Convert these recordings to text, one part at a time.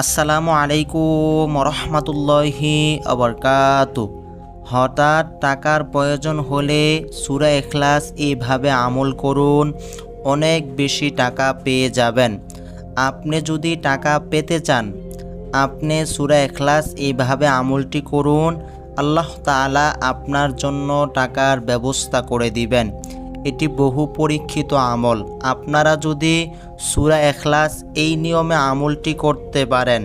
আসসালামু আলাইকুম রহমতুল্লাহি আবরকাতু। হঠাৎ টাকার প্রয়োজন হলে সূরা ইখলাস এইভাবে আমল করুন, অনেক বেশি টাকা পেয়ে যাবেন। আপনি যদি টাকা পেতে চান, আপনি সূরা ইখলাস এইভাবে আমলটি করুন, আল্লাহ তাআলা আপনার জন্য টাকার ব্যবস্থা করে দিবেন। এটি বহু পরীক্ষিত আমল। আপনারা যদি সূরা ইখলাস এই নিয়মে আমলটি করতে পারেন,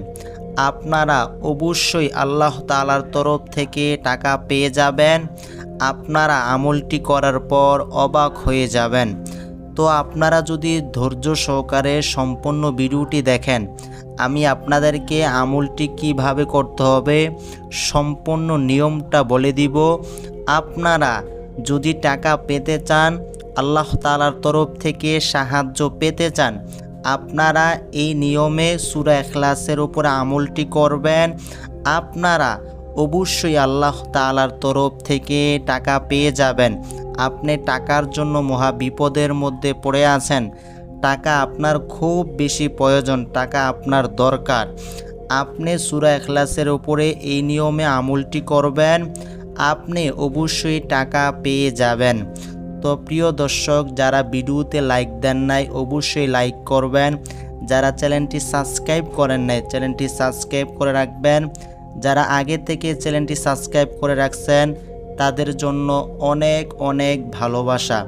আপনারা অবশ্যই আল্লাহ তাআলার তরফ থেকে টাকা পেয়ে যাবেন। আপনারা আমলটি করার পর অবাক হয়ে যাবেন। তো আপনারা যদি ধৈর্য সহকারে সম্পূর্ণ ভিডিওটি দেখেন, আমি আপনাদেরকে আমলটি কিভাবে করতে হবে সম্পূর্ণ নিয়মটা বলে দিব। আপনারা যদি টাকা পেতে চান, আল্লাহ তাআলার তরফ থেকে সাহায্য পেতে চান, আপনারা এই নিয়মে সূরা ইখলাসের উপর আমলটি করবেন। আপনারা অবশ্যই আল্লাহ তাআলার তরফ থেকে টাকা পেয়ে যাবেন। আপনি টাকার জন্য মহা বিপদের মধ্যে পড়ে আছেন, টাকা আপনার খুব বেশি প্রয়োজন, টাকা আপনার দরকার। আপনি সূরা ইখলাসের উপরে এই নিয়মে আমলটি করবেন, আপনি অবশ্যই টাকা পেয়ে যাবেন। তো প্রিয় দর্শক, যারা ভিডিওতে লাইক দেন নাই অবশ্যই লাইক করবেন। যারা চ্যানেলটি সাবস্ক্রাইব করেন নাই চ্যানেলটি সাবস্ক্রাইব করে রাখবেন। যারা আগে থেকে চ্যানেলটি সাবস্ক্রাইব করে রাখছেন তাদের জন্য অনেক অনেক ভালোবাসা।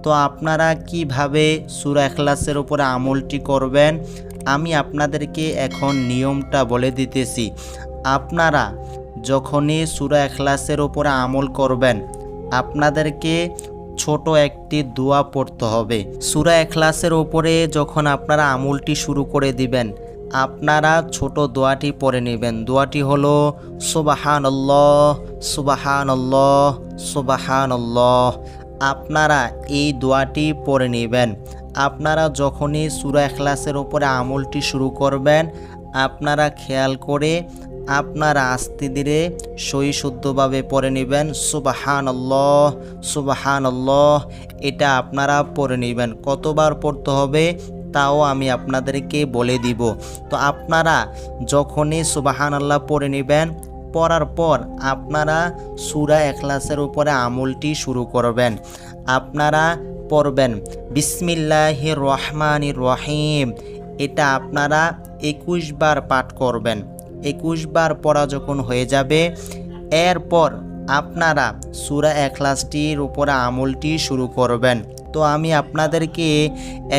তো আপনারা কিভাবে সূরা ইখলাসের উপরে আমলটি করবেন আমি আপনাদেরকে এখন নিয়মটা বলে দিতেছি। আপনারা যখনই সূরা ইখলাসের উপরে আমল করবেন, আপনাদেরকে ছোট একটি দোয়া পড়তে হবে। সূরা ইখলাসের উপরে যখন আপনারা আমলটি শুরু করে দিবেন, আপনারা ছোট দোয়াটি পড়ে নেবেন। দোয়াটি হলো সুবহানাল্লাহ সুবহানাল্লাহ সুবহানাল্লাহ। আপনারা এই দোয়াটি পড়ে নেবেন। আপনারা যখনই সূরা ইখলাসের উপরে আমলটি শুরু করবেন, আপনারা খেয়াল করে আপনারা আস্তে ধীরে সহি শুদ্ধভাবে পড়ে নেবেন সুবহানাল্লাহ সুবহানাল্লাহ। এটা আপনারা পড়ে নেবেন। কতবার পড়তে হবে তাও আমি আপনাদেরকে বলে দিব। তো আপনারা যখনই সুবহানাল্লাহ পড়ে নেবেন, পড়ার পর আপনারা সূরা ইখলাসের উপরে আমলটি শুরু করবেন। আপনারা পড়বেন বিসমিল্লাহির রহমানির রহিম। এটা আপনারা 21 বার পাঠ করবেন। 21 বার পড়া যখন হয়ে যাবে, এরপর আপনারা সূরা ইখলাসটির উপরে আমলটি শুরু করবেন। তো আমি আপনাদেরকে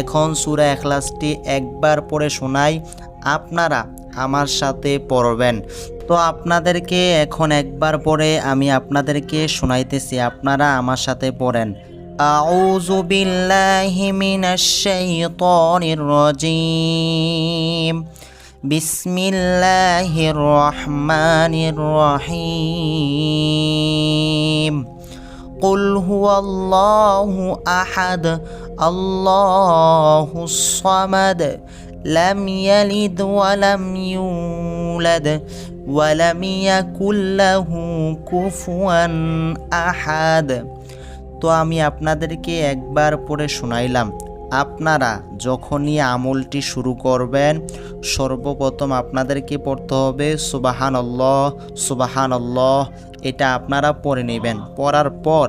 এখন সূরা ইখলাসটি একবার পড়ে শোনাই, আপনারা আমার সাথে পড়বেন। তো আপনাদেরকে এখন একবার পড়ে আমি আপনাদেরকে শোনাইতেছি, আপনারা আমার সাথে পড়েন। আউযু বিল্লাহি মিনাশ শাইতানির রাজীম। বিসমিল্লাহির রহমানির রহিম। কুল হুয়াল্লাহু আহাদ আল্লাহুস সামাদ লাম ইয়ালিদ ওয়া লাম ইউলাদ ওয়া লাম ইয়াকুল লাহু কুফুয়ান আহাদ। তো আমি আপনাদেরকে একবার পড়ে শোনাইলাম। আপনারা যখনই আমলটি শুরু করবেন, সর্বপ্রথম আপনাদেরকে পড়তে হবে সুবহানাল্লাহ সুবহানাল্লাহ। এটা আপনারা পড়ে নেবেন। পড়ার পর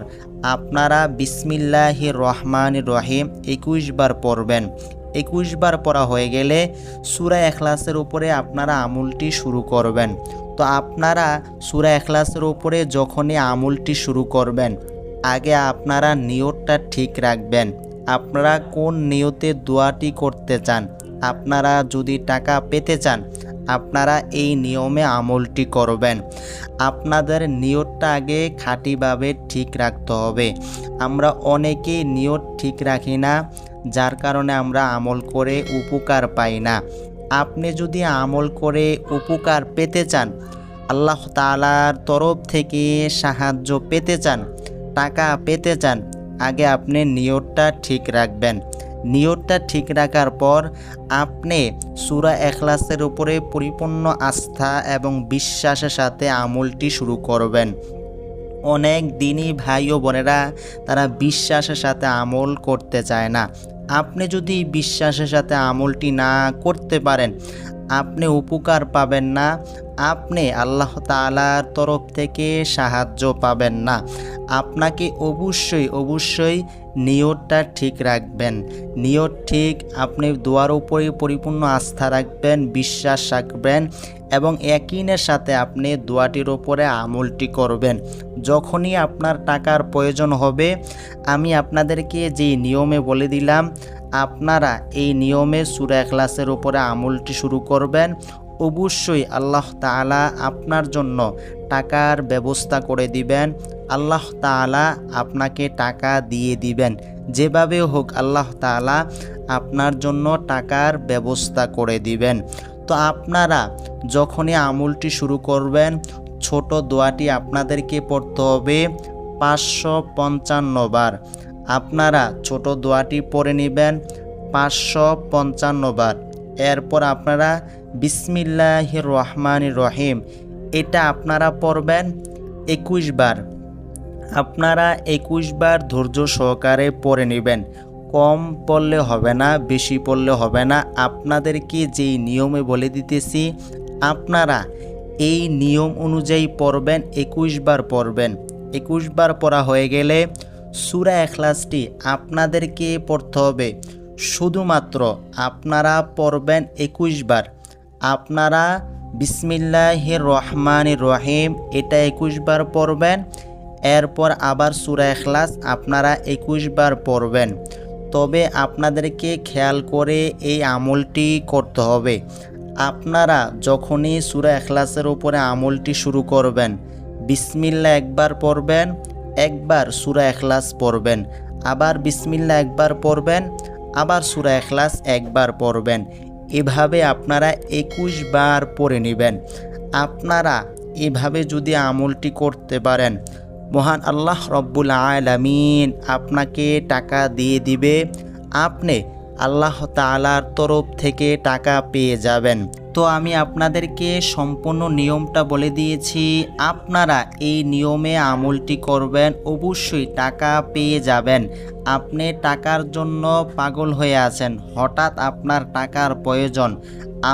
আপনারা বিসমিল্লাহির রহমানির রহিম 21 বার পড়বেন। 21 বার পড়া হয়ে গেলে সূরা ইখলাসের উপরে আপনারা আমলটি শুরু করবেন। তো আপনারা সূরা ইখলাসের উপরে যখনই আমলটি শুরু করবেন, আগে আপনারা নিয়তটা ঠিক রাখবেন। আপনারা কোন নিয়তে দোয়াটি করতে চান। আপনারা যদি টাকা পেতে চান, আপনারা এই নিয়মে আমলটি করবেন। আপনাদের নিয়তটা আগে খাঁটিভাবে ঠিক রাখতে হবে। আমরা অনেকেই নিয়ত ঠিক রাখি না, যার কারণে আমরা আমল করে উপকার পাই না। আপনি যদি আমল করে উপকার পেতে চান, আল্লাহ তাআলার তরফ থেকে সাহায্য পেতে চান, টাকা পেতে চান, আগে আপনি নিয়তটা ঠিক রাখবেন। নিয়তটা ঠিক রাখার পর আপনি সূরা ইখলাসের উপরে পরিপূর্ণ আস্থা এবং বিশ্বাসের সাথে আমলটি শুরু করবেন। অনেক দিনই ভাই ও বোনেরা তারা বিশ্বাসের সাথে আমল করতে চায় না। আপনি যদি বিশ্বাসের সাথে আমলটি না করতে পারেন, আপনি উপকার পাবেন না, আপনি আল্লাহ তাআলার তরফ থেকে সাহায্য পাবেন না। আপনাকে অবশ্যই নিয়তটা ঠিক রাখবেন। নিয়ত ঠিক, আপনি দোয়ার উপরে পরিপূর্ণ আস্থা রাখবেন, বিশ্বাস রাখবেন এবং ইয়াকিনের সাথে আপনি দোয়াটির উপরে আমলটি করবেন। যখনই আপনার টাকার প্রয়োজন হবে, আমি আপনাদেরকে যে নিয়মে বলে দিলাম, আপনারা এই নিয়মে সূরা ইখলাসের উপরে আমলটি শুরু করবেন। অবশ্যই আল্লাহ তাআলা আপনার জন্য টাকার ব্যবস্থা করে দিবেন। আল্লাহ তাআলা আপনাকে টাকা দিয়ে দিবেন। যেভাবে হোক আল্লাহ তাআলা আপনার জন্য টাকার ব্যবস্থা করে দিবেন। তো আপনারা যখনই আমলটি শুরু করবেন, ছোট দোয়াটি আপনাদেরকে পড়তে হবে 555 বার। আপনারা ছোট দোয়াটি পড়ে নেবেন 555 বার। এরপর আপনারা বিসমিল্লাহির রহমানির রহিম এটা আপনারা পড়বেন 21 বার। আপনারা 21 বার ধৈর্য সহকারে পড়ে নেবেন। কম পড়লে হবে না, বেশি পড়লে হবে না। আপনাদেরকে যেই নিয়মে বলে দিতেছি, আপনারা এই নিয়ম অনুযায়ী পড়বেন, 21 বার পড়বেন। 21 বার পড়া হয়ে গেলে সূরা ইখলাসটি আপনাদেরকে পড়তে হবে। শুধুমাত্র আপনারা পড়বেন 21 বার। আপনারা বিসমিল্লাহির রহমানির রহিম এটা 21 বার পড়বেন। এরপর আবার সূরা ইখলাস আপনারা 21 বার পড়বেন। তবে আপনাদেরকে খেয়াল করে এই আমলটি করতে হবে। আপনারা যখনই সূরা ইখলাসের উপরে আমলটি শুরু করবেন, বিসমিল্লাহ একবার পড়বেন, একবার সূরা ইখলাস পড়বেন, আবার বিসমিল্লাহ একবার পড়বেন, আবার সূরা ইখলাস একবার পড়বেন। এভাবে আপনারা 21 বার পড়ে নেবেন। আপনারা এভাবে যদি আমলটি করতে পারেন, মহান আল্লাহ রব্বুল আলামিন আপনাকে টাকা দিয়ে দিবে। আপনি আল্লাহ তাআলার তরফ থেকে টাকা পেয়ে যাবেন। তো আমি আপনাদেরকে সম্পূর্ণ নিয়মটা বলে দিয়েছি। আপনারা এই নিয়মে আমলটি করবেন, অবশ্যই টাকা পেয়ে যাবেন। আপনি টাকার জন্য পাগল হয়ে আছেন, হঠাৎ আপনার টাকার প্রয়োজন,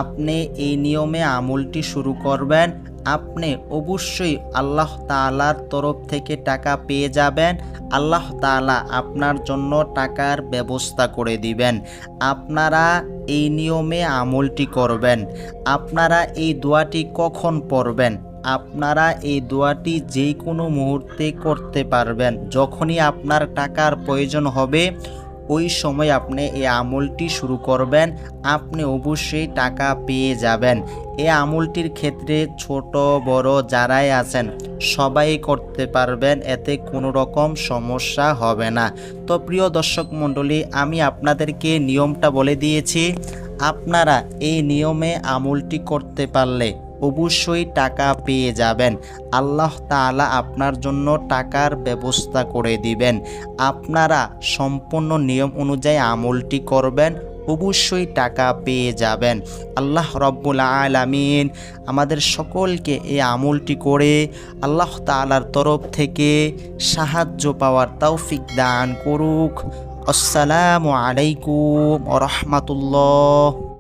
আপনি এই নিয়মে আমলটি শুরু করবেন। আপনি অবশ্যই আল্লাহ তাআলার তরফ থেকে টাকা পেয়ে যাবেন। আল্লাহ তাআলা আপনার জন্য টাকার ব্যবস্থা করে দিবেন। আপনারা এই নিয়মে আমলটি করবেন। আপনারা এই দোয়াটি কখন পড়বেন? আপনারা এই দোয়াটি যে কোনো মুহূর্তে করতে পারবেন। যখনই আপনার টাকার প্রয়োজন হবে, ওই সময় আপনি এই আমলটি শুরু করবেন। আপনি অবশ্যই টাকা পেয়ে যাবেন। এই আমলটির ক্ষেত্রে ছোট বড় যারাই আছেন সবাই করতে পারবেন, এতে কোনো রকম সমস্যা হবে না। তো প্রিয় দর্শক মণ্ডলী, আমি আপনাদেরকে নিয়মটা বলে দিয়েছি। আপনারা এই নিয়মে আমলটি করতে পারলে অবশ্যই টাকা পেয়ে যাবেন। আল্লাহ তাআলা আপনার জন্য টাকার ব্যবস্থা করে দিবেন। আপনারা সম্পূর্ণ নিয়ম অনুযায়ী আমলটি করবেন, অবশ্যই টাকা পেয়ে যাবেন। আল্লাহ রব্বুল আলামিন আমাদের সকলকে এই আমলটি করে আল্লাহ তাআলার তরফ থেকে সাহায্য পাওয়ার তৌফিক দান করুক। আসসালামু আলাইকুম ওয়া রাহমাতুল্লাহ।